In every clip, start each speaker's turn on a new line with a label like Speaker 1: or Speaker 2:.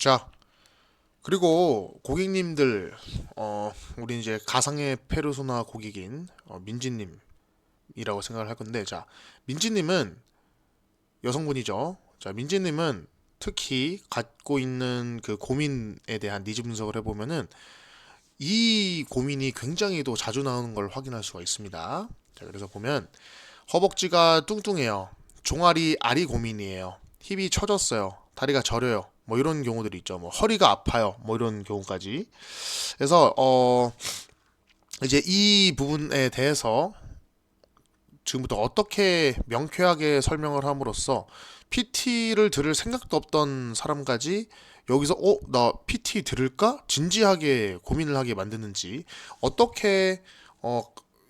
Speaker 1: 자, 그리고 고객님들, 우리 이제 가상의 페르소나 고객인 민지님이라고 생각을 할 건데, 자, 민지님은 여성분이죠. 자, 민지님은 특히 갖고 있는 그 고민에 대한 니즈 분석을 해보면은 이 고민이 굉장히 또 자주 나오는 걸 확인할 수가 있습니다. 자, 그래서 보면 허벅지가 뚱뚱해요. 종아리 아리 고민이에요. 힙이 처졌어요. 다리가 저려요. 뭐 이런 경우들이 있죠. 뭐 허리가 아파요. 뭐 이런 경우까지. 그래서 이제 이 부분에 대해서 지금부터 어떻게 명쾌하게 설명을 함으로써 PT를 들을 생각도 없던 사람까지 여기서 나 PT 들을까? 진지하게 고민을 하게 만드는지 어떻게 어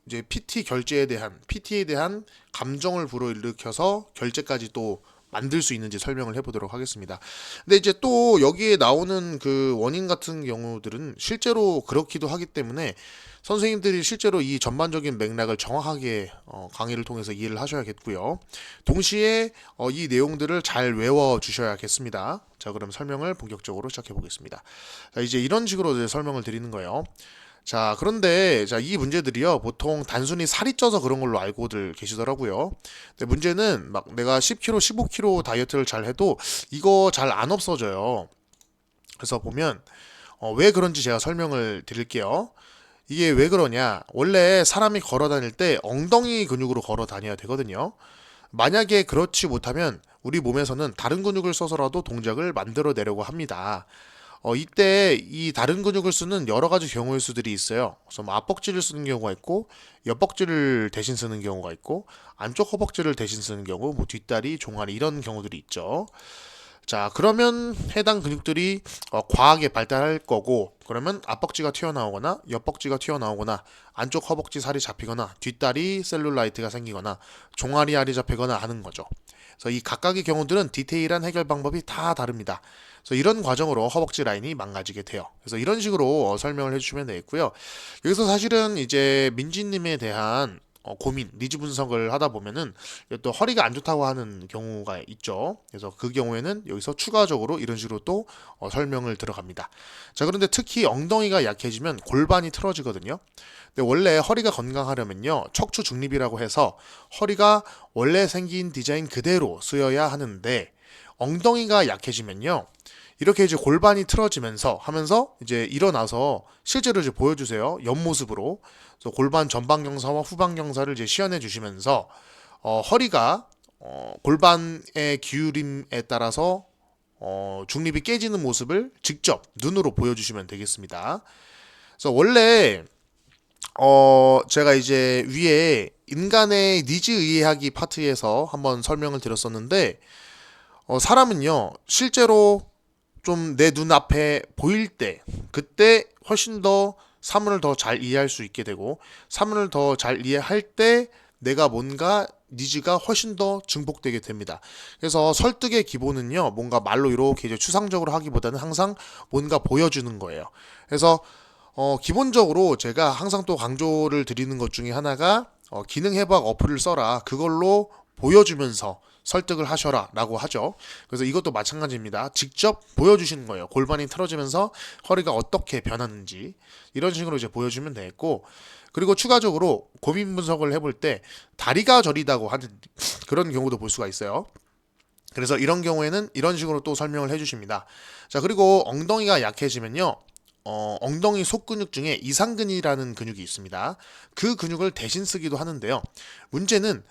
Speaker 1: 이제 PT에 대한 감정을 불어일으켜서 결제까지 또 만들 수 있는지 설명을 해보도록 하겠습니다. 근데 이제 또 여기에 나오는 그 원인 같은 경우들은 실제로 그렇기도 하기 때문에 선생님들이 실제로 이 전반적인 맥락을 정확하게 강의를 통해서 이해를 하셔야겠고요. 동시에 이 내용들을 잘 외워 주셔야겠습니다. 자, 그럼 설명을 본격적으로 시작해 보겠습니다. 자, 이제 이런 식으로 이제 설명을 드리는 거예요. 자, 그런데 이 문제들이요. 보통 단순히 살이 쪄서 그런 걸로 알고들 계시더라고요. 근데 문제는 막 내가 10kg, 15kg 다이어트를 잘 해도 이거 잘 안 없어져요. 그래서 보면 왜 그런지 제가 설명을 드릴게요. 이게 왜 그러냐? 원래 사람이 걸어 다닐 때 엉덩이 근육으로 걸어 다녀야 되거든요. 만약에 그렇지 못하면 우리 몸에서는 다른 근육을 써서라도 동작을 만들어내려고 합니다. 이때 이 다른 근육을 쓰는 여러 가지 경우의 수들이 있어요. 그래서 뭐 앞벅지를 쓰는 경우가 있고, 옆벅지를 대신 쓰는 경우가 있고, 안쪽 허벅지를 대신 쓰는 경우, 뭐 뒷다리, 종아리 이런 경우들이 있죠. 자, 그러면 해당 근육들이 과하게 발달할 거고, 그러면 앞벅지가 튀어나오거나, 옆벅지가 튀어나오거나, 안쪽 허벅지 살이 잡히거나, 뒷다리 셀룰라이트가 생기거나, 종아리 알이 잡히거나 하는 거죠. 그래서 이 각각의 경우들은 디테일한 해결 방법이 다 다릅니다. 그래서 이런 과정으로 허벅지 라인이 망가지게 돼요. 그래서 이런 식으로 설명을 해주시면 되겠고요. 여기서 사실은 이제 민지님에 대한 고민, 니즈 분석을 하다 보면은 또 허리가 안 좋다고 하는 경우가 있죠. 그래서 그 경우에는 여기서 추가적으로 이런 식으로 또 설명을 들어갑니다. 자, 그런데 특히 엉덩이가 약해지면 골반이 틀어지거든요. 근데 원래 허리가 건강하려면요, 척추 중립이라고 해서 허리가 원래 생긴 디자인 그대로 쓰여야 하는데 엉덩이가 약해지면요, 이렇게 이제 골반이 틀어지면서 하면서 이제 일어나서 실제로 이제 보여주세요. 옆모습으로. 그래서 골반 전방 경사와 후방 경사를 이제 시연해 주시면서 허리가 골반의 기울임에 따라서 중립이 깨지는 모습을 직접 눈으로 보여주시면 되겠습니다. 그래서 원래 제가 이제 위에 인간의 니즈 이해하기 파트에서 한번 설명을 드렸었는데 사람은요 실제로 좀 내 눈앞에 보일 때 그때 훨씬 더 사물을 더 잘 이해할 수 있게 되고 사물을 더 잘 이해할 때 내가 뭔가 니즈가 훨씬 더 증폭되게 됩니다. 그래서 설득의 기본은요 뭔가 말로 이렇게 이제 추상적으로 하기보다는 항상 뭔가 보여주는 거예요. 그래서 기본적으로 제가 항상 또 강조를 드리는 것 중에 하나가 기능 해부학 어플을 써라. 그걸로 보여주면서 설득을 하셔라 라고 하죠. 그래서 이것도 마찬가지입니다. 직접 보여주시는 거예요. 골반이 틀어지면서 허리가 어떻게 변하는지 이런 식으로 이제 보여주면 되겠고, 그리고 추가적으로 고민 분석을 해볼 때 다리가 저리다고 하는 그런 경우도 볼 수가 있어요. 그래서 이런 경우에는 이런 식으로 또 설명을 해주십니다. 자, 그리고 엉덩이가 약해지면요. 엉덩이 속근육 중에 이상근이라는 근육이 있습니다. 그 근육을 대신 쓰기도 하는데요. 문제는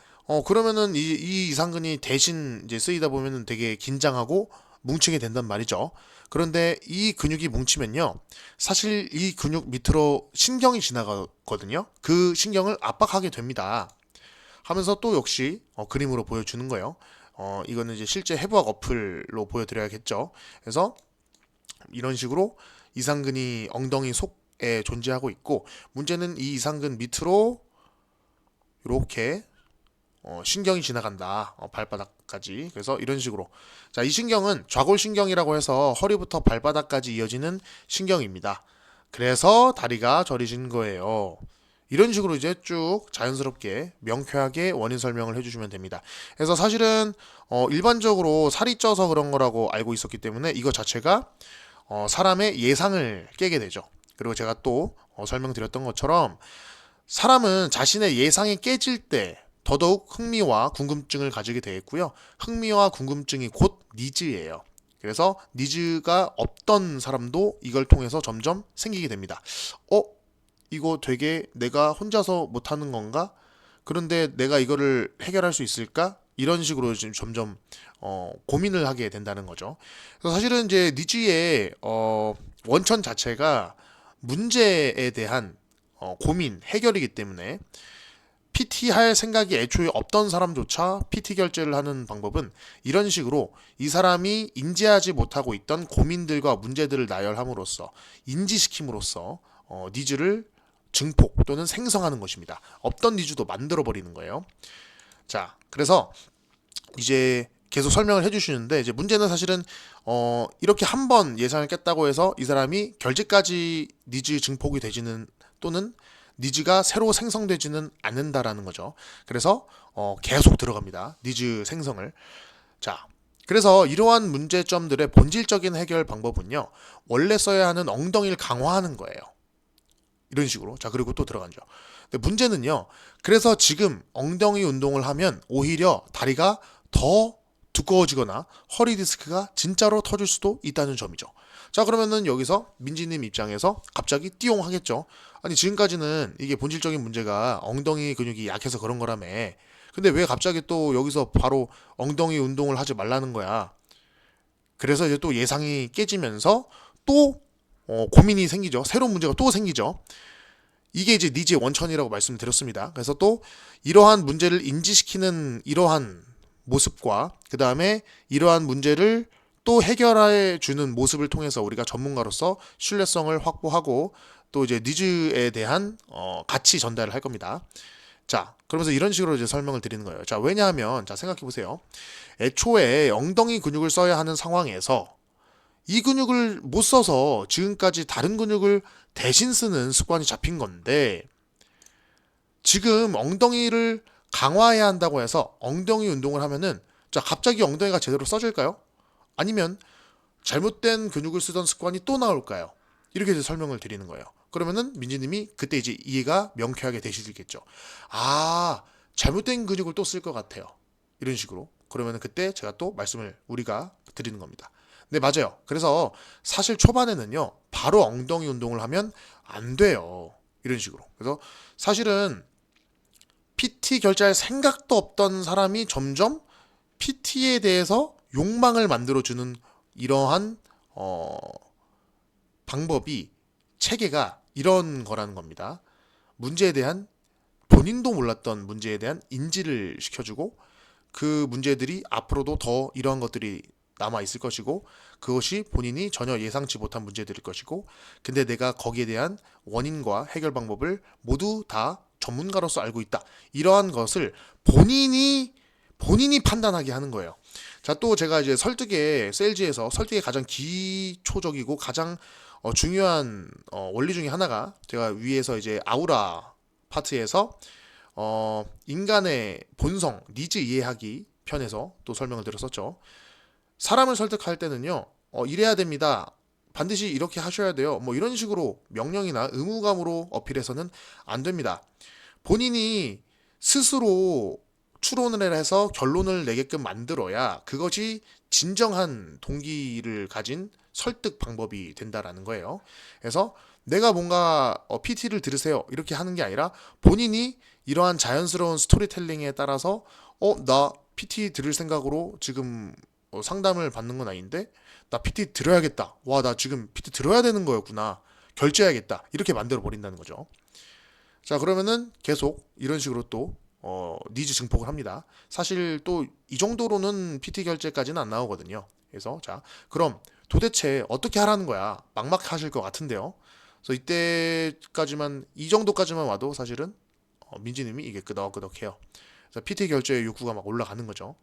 Speaker 1: 그러면은 이 이상근이 대신 이제 쓰이다 보면은 되게 긴장하고 뭉치게 된단 말이죠. 그런데 이 근육이 뭉치면요. 사실 이 근육 밑으로 신경이 지나가거든요. 그 신경을 압박하게 됩니다. 하면서 또 역시 그림으로 보여주는 거예요. 이거는 이제 실제 해부학 어플로 보여드려야겠죠. 그래서 이런 식으로 이상근이 엉덩이 속에 존재하고 있고, 문제는 이 이상근 밑으로 이렇게 신경이 지나간다. 발바닥까지. 그래서 이런 식으로. 자, 이 신경은 좌골신경이라고 해서 허리부터 발바닥까지 이어지는 신경입니다. 그래서 다리가 저리신 거예요. 이런 식으로 이제 쭉 자연스럽게 명쾌하게 원인 설명을 해주시면 됩니다. 그래서 사실은 일반적으로 살이 쪄서 그런 거라고 알고 있었기 때문에 이거 자체가 사람의 예상을 깨게 되죠. 그리고 제가 또 설명드렸던 것처럼 사람은 자신의 예상이 깨질 때 더더욱 흥미와 궁금증을 가지게 되겠고요. 흥미와 궁금증이 곧 니즈예요. 그래서 니즈가 없던 사람도 이걸 통해서 점점 생기게 됩니다. 이거 되게 내가 혼자서 못하는 건가? 그런데 내가 이거를 해결할 수 있을까? 이런 식으로 지금 점점 고민을 하게 된다는 거죠. 그래서 사실은 이제 니즈의 원천 자체가 문제에 대한 고민, 해결이기 때문에 PT 할 생각이 애초에 없던 사람조차 PT 결제를 하는 방법은 이런 식으로 이 사람이 인지하지 못하고 있던 고민들과 문제들을 나열함으로써 인지시킴으로써 니즈를 증폭 또는 생성하는 것입니다. 없던 니즈도 만들어 버리는 거예요. 자, 그래서 이제 계속 설명을 해주시는데 이제 문제는 사실은 이렇게 한 번 예상을 깼다고 해서 이 사람이 결제까지 니즈 증폭이 되지는 또는 니즈가 새로 생성되지는 않는다라는 거죠. 그래서 계속 들어갑니다. 니즈 생성을. 자, 그래서 이러한 문제점들의 본질적인 해결 방법은요. 원래 써야 하는 엉덩이를 강화하는 거예요. 이런 식으로. 자, 그리고 또 들어가죠. 근데 문제는요. 그래서 지금 엉덩이 운동을 하면 오히려 다리가 더 두꺼워지거나 허리 디스크가 진짜로 터질 수도 있다는 점이죠. 자, 그러면은 여기서 민지님 입장에서 갑자기 띠용 하겠죠. 아니, 지금까지는 이게 본질적인 문제가 엉덩이 근육이 약해서 그런 거라며. 근데 왜 갑자기 또 여기서 바로 엉덩이 운동을 하지 말라는 거야. 그래서 이제 또 예상이 깨지면서 또 고민이 생기죠. 새로운 문제가 또 생기죠. 이게 이제 니즈의 원천이라고 말씀드렸습니다. 그래서 또 이러한 문제를 인지시키는 이러한 모습과 그 다음에 이러한 문제를 또 해결해 주는 모습을 통해서 우리가 전문가로서 신뢰성을 확보하고 또 이제 니즈에 대한 가치 전달을 할 겁니다. 자, 그러면서 이런 식으로 이제 설명을 드리는 거예요. 자, 왜냐하면 자, 생각해 보세요. 애초에 엉덩이 근육을 써야 하는 상황에서 이 근육을 못 써서 지금까지 다른 근육을 대신 쓰는 습관이 잡힌 건데 지금 엉덩이를 강화해야 한다고 해서 엉덩이 운동을 하면은 자, 갑자기 엉덩이가 제대로 써질까요? 아니면 잘못된 근육을 쓰던 습관이 또 나올까요? 이렇게 이제 설명을 드리는 거예요. 그러면은 민지님이 그때 이제 이해가 명쾌하게 되시겠죠. 아, 잘못된 근육을 또 쓸 것 같아요. 이런 식으로. 그러면은 그때 제가 또 말씀을 우리가 드리는 겁니다. 네, 맞아요. 그래서 사실 초반에는요, 바로 엉덩이 운동을 하면 안 돼요. 이런 식으로. 그래서 사실은 PT 결제할 생각도 없던 사람이 점점 PT에 대해서 욕망을 만들어주는 이러한 방법이 체계가 이런 거라는 겁니다. 문제에 대한 본인도 몰랐던 문제에 대한 인지를 시켜주고 그 문제들이 앞으로도 더 이러한 것들이 남아 있을 것이고 그것이 본인이 전혀 예상치 못한 문제들일 것이고 근데 내가 거기에 대한 원인과 해결 방법을 모두 다 전문가로서 알고 있다. 이러한 것을 본인이 판단하게 하는 거예요. 자, 또 제가 이제 설득의 세일즈에서 설득의 가장 기초적이고 가장 중요한 원리 중에 하나가 제가 위에서 이제 아우라 파트에서 인간의 본성, 니즈 이해하기 편에서 또 설명을 드렸었죠. 사람을 설득할 때는요, 이래야 됩니다. 반드시 이렇게 하셔야 돼요. 뭐 이런 식으로 명령이나 의무감으로 어필해서는 안 됩니다. 본인이 스스로 추론을 해서 결론을 내게끔 만들어야 그것이 진정한 동기를 가진 설득 방법이 된다라는 거예요. 그래서 내가 뭔가 PT를 들으세요 이렇게 하는 게 아니라 본인이 이러한 자연스러운 스토리텔링에 따라서 나 PT 들을 생각으로 지금 상담을 받는 건 아닌데 나 PT 들어야겠다. 와, 나 지금 PT 들어야 되는 거였구나. 결제해야겠다. 이렇게 만들어 버린다는 거죠. 자, 그러면은 계속 이런 식으로 또 니즈 증폭을 합니다. 사실 또 이 정도로는 PT 결제까지는 안 나오거든요. 그래서 자, 그럼 도대체 어떻게 하라는 거야? 막막하실 것 같은데요. 그래서 이때까지만 이 정도까지만 와도 사실은 민지님이 이게 끄덕끄덕해요. 그래서 PT 결제 욕구가 막 올라가는 거죠.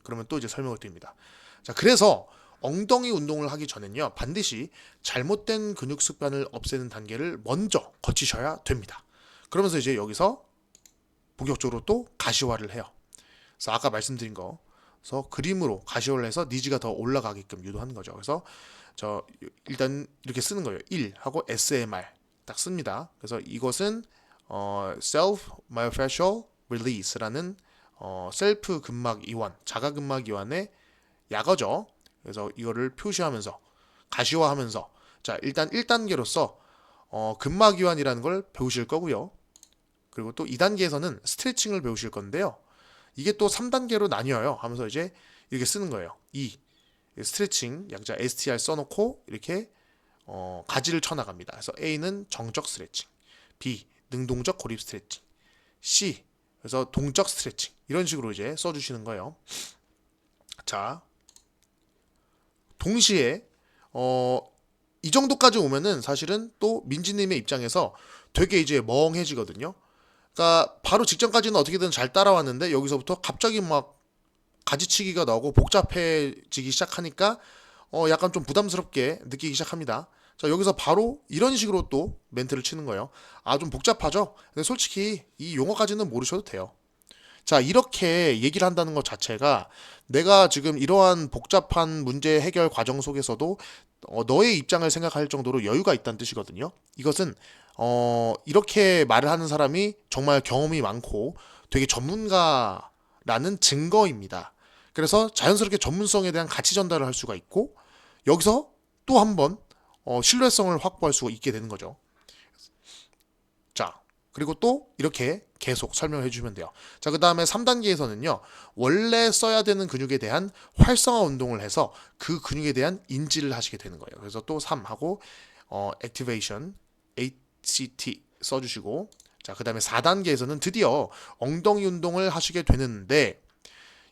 Speaker 1: 그러면 또 이제 설명을 드립니다. 자, 그래서 엉덩이 운동을 하기 전엔요, 반드시 잘못된 근육 습관을 없애는 단계를 먼저 거치셔야 됩니다. 그러면서 이제 여기서 본격적으로 또 가시화를 해요. 그래서 아까 말씀드린 거, 그래서 그림으로 가시화를 해서 니즈가 더 올라가게끔 유도하는 거죠. 그래서 저 일단 이렇게 쓰는 거예요. 1 하고 SMR 딱 씁니다. 그래서 이것은 self myofascial release라는 셀프 근막 이완, 자가 근막 이완의 약어죠. 그래서 이거를 표시하면서 가시화하면서 자 일단 1단계로서 근막 이완이라는 걸 배우실 거고요. 그리고 또 2단계에서는 스트레칭을 배우실 건데요. 이게 또 3단계로 나뉘어요. 하면서 이제 이렇게 쓰는 거예요. 2 스트레칭 약자 STR 써놓고 이렇게 가지를 쳐나갑니다. 그래서 A는 정적 스트레칭, B 능동적 고립 스트레칭, C 그래서 동적 스트레칭 이런 식으로 이제 써주시는 거예요. 자 동시에 이 정도까지 오면은 사실은 또 민지님의 입장에서 되게 이제 멍해지거든요. 그러니까 바로 직전까지는 어떻게든 잘 따라왔는데 여기서부터 갑자기 막 가지치기가 나오고 복잡해지기 시작하니까 약간 좀 부담스럽게 느끼기 시작합니다. 자 여기서 바로 이런 식으로 또 멘트를 치는 거예요. 아 좀 복잡하죠? 근데 솔직히 이 용어까지는 모르셔도 돼요. 자 이렇게 얘기를 한다는 것 자체가 내가 지금 이러한 복잡한 문제 해결 과정 속에서도 너의 입장을 생각할 정도로 여유가 있다는 뜻이거든요. 이것은 이렇게 말을 하는 사람이 정말 경험이 많고 되게 전문가라는 증거입니다. 그래서 자연스럽게 전문성에 대한 가치 전달을 할 수가 있고 여기서 또 한 번 신뢰성을 확보할 수가 있게 되는 거죠. 자, 그리고 또 이렇게 계속 설명을 해주시면 돼요. 자, 그 다음에 3단계에서는요, 원래 써야 되는 근육에 대한 활성화 운동을 해서 그 근육에 대한 인지를 하시게 되는 거예요. 그래서 또 3하고, activation, ACT 써주시고, 자, 그 다음에 4단계에서는 드디어 엉덩이 운동을 하시게 되는데,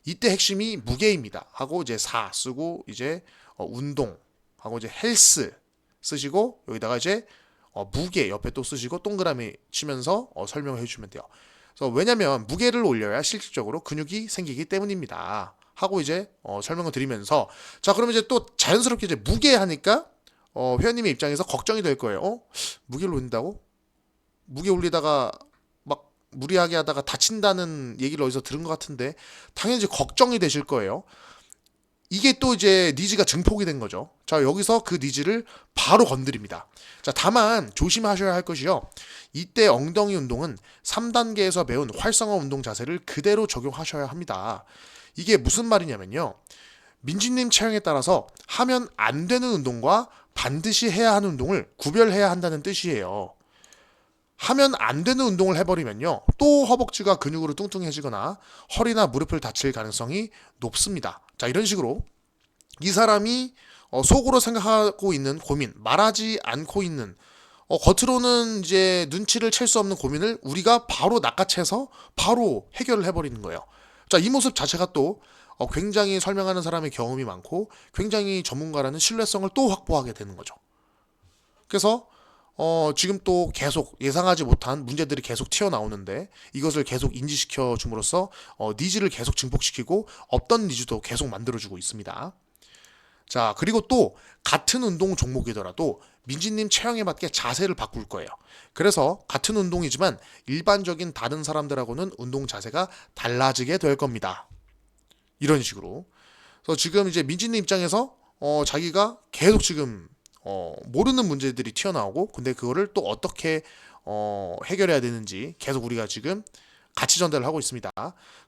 Speaker 1: 이때 핵심이 무게입니다. 하고 이제 4 쓰고, 이제 운동, 하고 이제 헬스 쓰시고, 여기다가 이제 무게 옆에 또 쓰시고 동그라미 치면서 설명을 해주시면 돼요. 그래서 왜냐면 무게를 올려야 실질적으로 근육이 생기기 때문입니다. 하고 이제 설명을 드리면서 자 그러면 이제 또 자연스럽게 이제 무게 하니까 회원님의 입장에서 걱정이 될 거예요. 무게를 올린다고? 무게 올리다가 막 무리하게 하다가 다친다는 얘기를 어디서 들은 것 같은데 당연히 이제 걱정이 되실 거예요. 이게 또 이제 니즈가 증폭이 된 거죠. 자, 여기서 그 니즈를 바로 건드립니다. 자, 다만 조심하셔야 할 것이요. 이때 엉덩이 운동은 3단계에서 배운 활성화 운동 자세를 그대로 적용하셔야 합니다. 이게 무슨 말이냐면요. 민지님 체형에 따라서 하면 안 되는 운동과 반드시 해야 하는 운동을 구별해야 한다는 뜻이에요. 하면 안 되는 운동을 해버리면요. 또 허벅지가 근육으로 뚱뚱해지거나 허리나 무릎을 다칠 가능성이 높습니다. 자, 이런 식으로 이 사람이 속으로 생각하고 있는 고민, 말하지 않고 있는 겉으로는 이제 눈치를 챌 수 없는 고민을 우리가 바로 낚아채서 바로 해결을 해버리는 거예요. 자, 이 모습 자체가 또 굉장히 설명하는 사람의 경험이 많고 굉장히 전문가라는 신뢰성을 또 확보하게 되는 거죠. 그래서 지금 또 계속 예상하지 못한 문제들이 계속 튀어나오는데 이것을 계속 인지시켜 줌으로써 니즈를 계속 증폭시키고 없던 니즈도 계속 만들어주고 있습니다. 자, 그리고 또 같은 운동 종목이더라도 민지님 체형에 맞게 자세를 바꿀 거예요. 그래서 같은 운동이지만 일반적인 다른 사람들하고는 운동 자세가 달라지게 될 겁니다. 이런 식으로. 그래서 지금 이제 민지님 입장에서 자기가 계속 지금 모르는 문제들이 튀어나오고 근데 그거를 또 어떻게 해결해야 되는지 계속 우리가 지금 가치 전달을 하고 있습니다.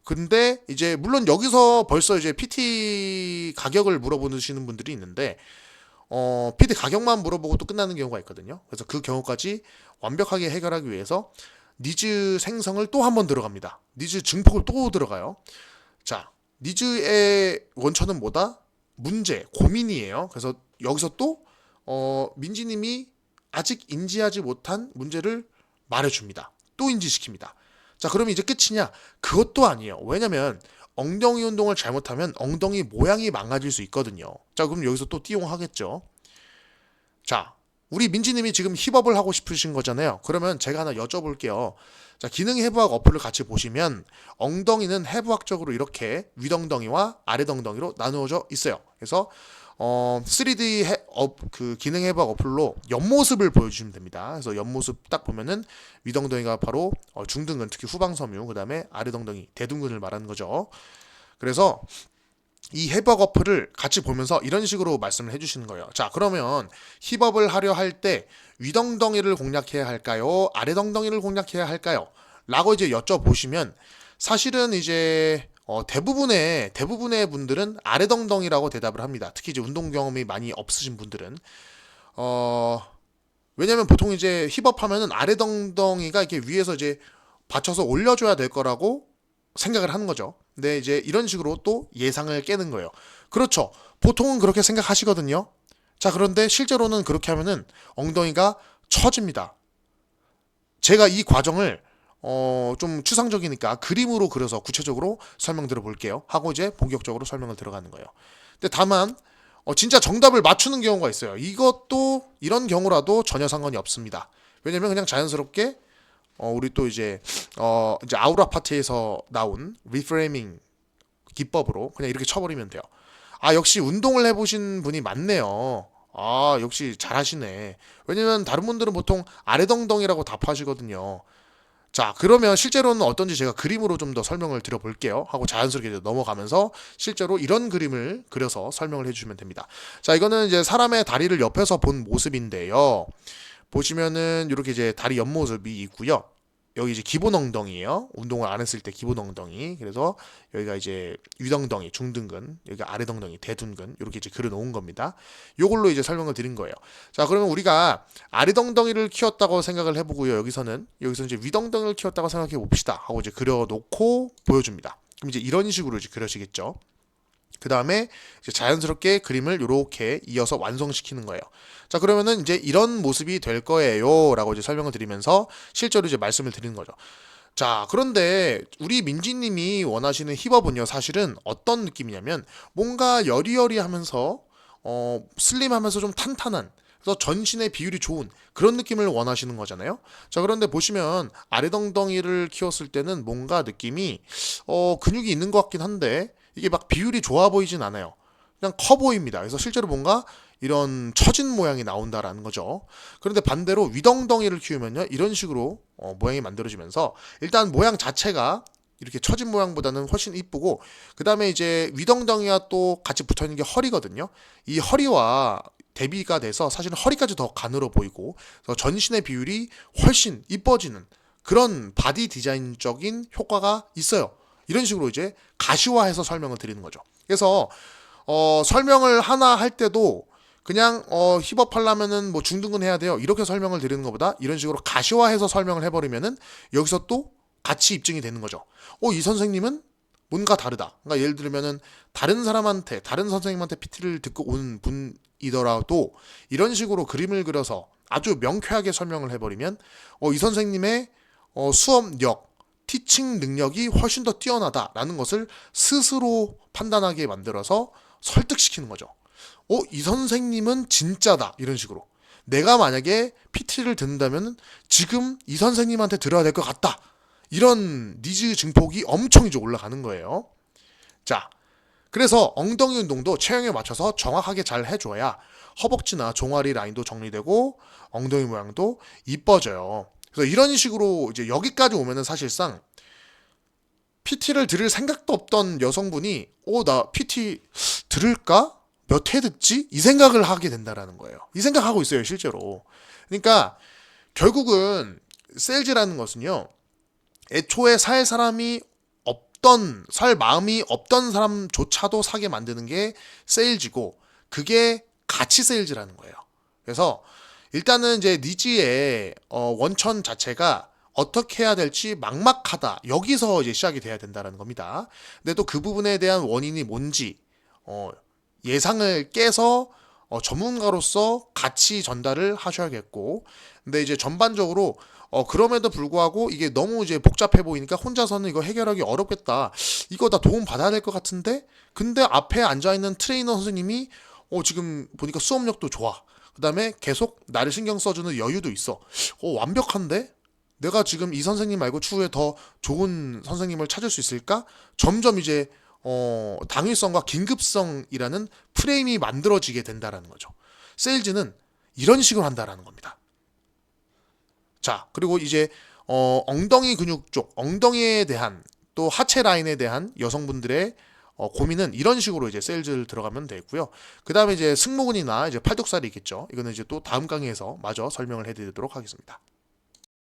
Speaker 1: 근데 이제 물론 여기서 벌써 이제 PT 가격을 물어보시는 분들이 있는데 PT 가격만 물어보고 또 끝나는 경우가 있거든요. 그래서 그 경우까지 완벽하게 해결하기 위해서 니즈 생성을 또 한 번 들어갑니다. 니즈 증폭을 또 들어가요. 자, 니즈의 원천은 뭐다? 문제, 고민이에요. 그래서 여기서 또 민지님이 아직 인지하지 못한 문제를 말해줍니다. 또 인지시킵니다. 자, 그러면 이제 끝이냐? 그것도 아니에요. 왜냐면 엉덩이 운동을 잘못하면 엉덩이 모양이 망가질 수 있거든요. 자, 그럼 여기서 또 띠용하겠죠. 자, 우리 민지님이 지금 힙업을 하고 싶으신 거잖아요. 그러면 제가 하나 여쭤볼게요. 자, 기능 해부학 어플을 같이 보시면 엉덩이는 해부학적으로 이렇게 윗엉덩이와 아랫엉덩이로 나누어져 있어요. 그래서 3D 그 기능 해박 어플로 옆모습을 보여주시면 됩니다. 그래서 옆모습 딱 보면은 위덩덩이가 바로 중등근, 특히 후방섬유, 그 다음에 아래덩덩이, 대둔근을 말하는 거죠. 그래서 이 힙업 어플을 같이 보면서 이런 식으로 말씀을 해주시는 거예요. 자, 그러면 힙업을 하려 할 때 위덩덩이를 공략해야 할까요? 아래덩덩이를 공략해야 할까요? 라고 이제 여쭤보시면 사실은 이제 대부분의 분들은 아래덩덩이라고 대답을 합니다. 특히 이제 운동 경험이 많이 없으신 분들은 왜냐면 보통 이제 힙업 하면은 아래덩덩이가 이렇게 위에서 이제 받쳐서 올려줘야 될 거라고 생각을 하는 거죠. 근데 이제 이런 식으로 또 예상을 깨는 거예요. 그렇죠. 보통은 그렇게 생각하시거든요. 자, 그런데 실제로는 그렇게 하면은 엉덩이가 처집니다. 제가 이 과정을 좀 추상적이니까 그림으로 그려서 구체적으로 설명드려 볼게요. 하고 이제 본격적으로 설명을 들어가는 거예요. 근데 다만 진짜 정답을 맞추는 경우가 있어요. 이것도 이런 경우라도 전혀 상관이 없습니다. 왜냐면 그냥 자연스럽게 우리 또 이제 아우라 파트에서 나온 리프레이밍 기법으로 그냥 이렇게 쳐버리면 돼요. 아, 역시 운동을 해보신 분이 많네요. 아, 역시 잘하시네. 왜냐면 다른 분들은 보통 아래덩덩이라고 답하시거든요. 자, 그러면 실제로는 어떤지 제가 그림으로 좀 더 설명을 드려볼게요. 하고 자연스럽게 넘어가면서 실제로 이런 그림을 그려서 설명을 해주시면 됩니다. 자, 이거는 이제 사람의 다리를 옆에서 본 모습인데요. 보시면은 이렇게 이제 다리 옆모습이 있고요. 여기 이제 기본 엉덩이에요. 운동을 안 했을 때 기본 엉덩이. 그래서 여기가 이제 위덩덩이, 중등근, 여기가 아래덩덩이, 대둔근 이렇게 이제 그려 놓은 겁니다. 요걸로 이제 설명을 드린 거예요. 자, 그러면 우리가 아래덩덩이를 키웠다고 생각을 해보고요. 여기서 이제 위덩덩이를 키웠다고 생각해 봅시다. 하고 이제 그려 놓고 보여줍니다. 그럼 이제 이런 식으로 이제 그려지겠죠. 그 다음에 자연스럽게 그림을 이렇게 이어서 완성시키는 거예요. 자, 그러면은 이제 이런 모습이 될 거예요. 라고 이제 설명을 드리면서 실제로 이제 말씀을 드리는 거죠. 자, 그런데 우리 민지님이 원하시는 힙업은요, 사실은 어떤 느낌이냐면 뭔가 여리여리하면서 슬림하면서 좀 탄탄한, 그래서 전신의 비율이 좋은 그런 느낌을 원하시는 거잖아요. 자, 그런데 보시면 아래덩덩이를 키웠을 때는 뭔가 느낌이 근육이 있는 것 같긴 한데 이게 막 비율이 좋아 보이진 않아요. 그냥 커 보입니다. 그래서 실제로 뭔가 이런 처진 모양이 나온다라는 거죠. 그런데 반대로 위덩덩이를 키우면요, 이런 식으로 모양이 만들어지면서 일단 모양 자체가 이렇게 처진 모양보다는 훨씬 이쁘고, 그 다음에 이제 위덩덩이와 또 같이 붙어 있는 게 허리거든요. 이 허리와 대비가 돼서 사실은 허리까지 더 가늘어 보이고, 그래서 전신의 비율이 훨씬 이뻐지는 그런 바디 디자인적인 효과가 있어요. 이런 식으로 이제 가시화해서 설명을 드리는 거죠. 그래서 설명을 하나 할 때도 그냥 힙업 하려면은 뭐 중등근 해야 돼요, 이렇게 설명을 드리는 것보다 이런 식으로 가시화해서 설명을 해버리면은 여기서 또 같이 입증이 되는 거죠. 이 선생님은 뭔가 다르다. 그러니까 예를 들면은 다른 선생님한테 PT를 듣고 온 분이더라도 이런 식으로 그림을 그려서 아주 명쾌하게 설명을 해버리면 이 선생님의 수업력, 티칭 능력이 훨씬 더 뛰어나다라는 것을 스스로 판단하게 만들어서 설득시키는 거죠. 이 선생님은 진짜다. 이런 식으로. 내가 만약에 PT를 듣는다면 지금 이 선생님한테 들어야 될 것 같다. 이런 니즈 증폭이 엄청 이제 올라가는 거예요. 자, 그래서 엉덩이 운동도 체형에 맞춰서 정확하게 잘 해줘야 허벅지나 종아리 라인도 정리되고 엉덩이 모양도 이뻐져요. 그래서 이런 식으로 이제 여기까지 오면은 사실상 PT를 들을 생각도 없던 여성분이 나 PT 들을까? 몇 회 듣지? 이 생각을 하게 된다라는 거예요. 이 생각하고 있어요, 실제로. 그러니까 결국은 세일즈라는 것은요, 애초에 살 마음이 없던 사람조차도 사게 만드는 게 세일즈고, 그게 가치 세일즈라는 거예요. 그래서 일단은 이제 니즈의 원천 자체가 어떻게 해야 될지 막막하다. 여기서 이제 시작이 돼야 된다는 겁니다. 근데 또 그 부분에 대한 원인이 뭔지 예상을 깨서 전문가로서 같이 전달을 하셔야겠고, 근데 이제 전반적으로 그럼에도 불구하고 이게 너무 이제 복잡해 보이니까 혼자서는 이거 해결하기 어렵겠다. 이거 다 도움 받아야 될 것 같은데, 근데 앞에 앉아 있는 트레이너 선생님이 지금 보니까 수업력도 좋아. 그 다음에 계속 나를 신경 써주는 여유도 있어. 완벽한데? 내가 지금 이 선생님 말고 추후에 더 좋은 선생님을 찾을 수 있을까? 점점 이제 당위성과 긴급성이라는 프레임이 만들어지게 된다라는 거죠. 세일즈는 이런 식으로 한다라는 겁니다. 자, 그리고 이제 엉덩이 근육 쪽, 엉덩이에 대한 또 하체 라인에 대한 여성분들의 고민은 이런 식으로 이제 세일즈를 들어가면 되고요. 그 다음에 이제 승모근이나 이제 팔뚝살이 있겠죠. 이거는 이제 또 다음 강의에서 마저 설명을 해드리도록 하겠습니다.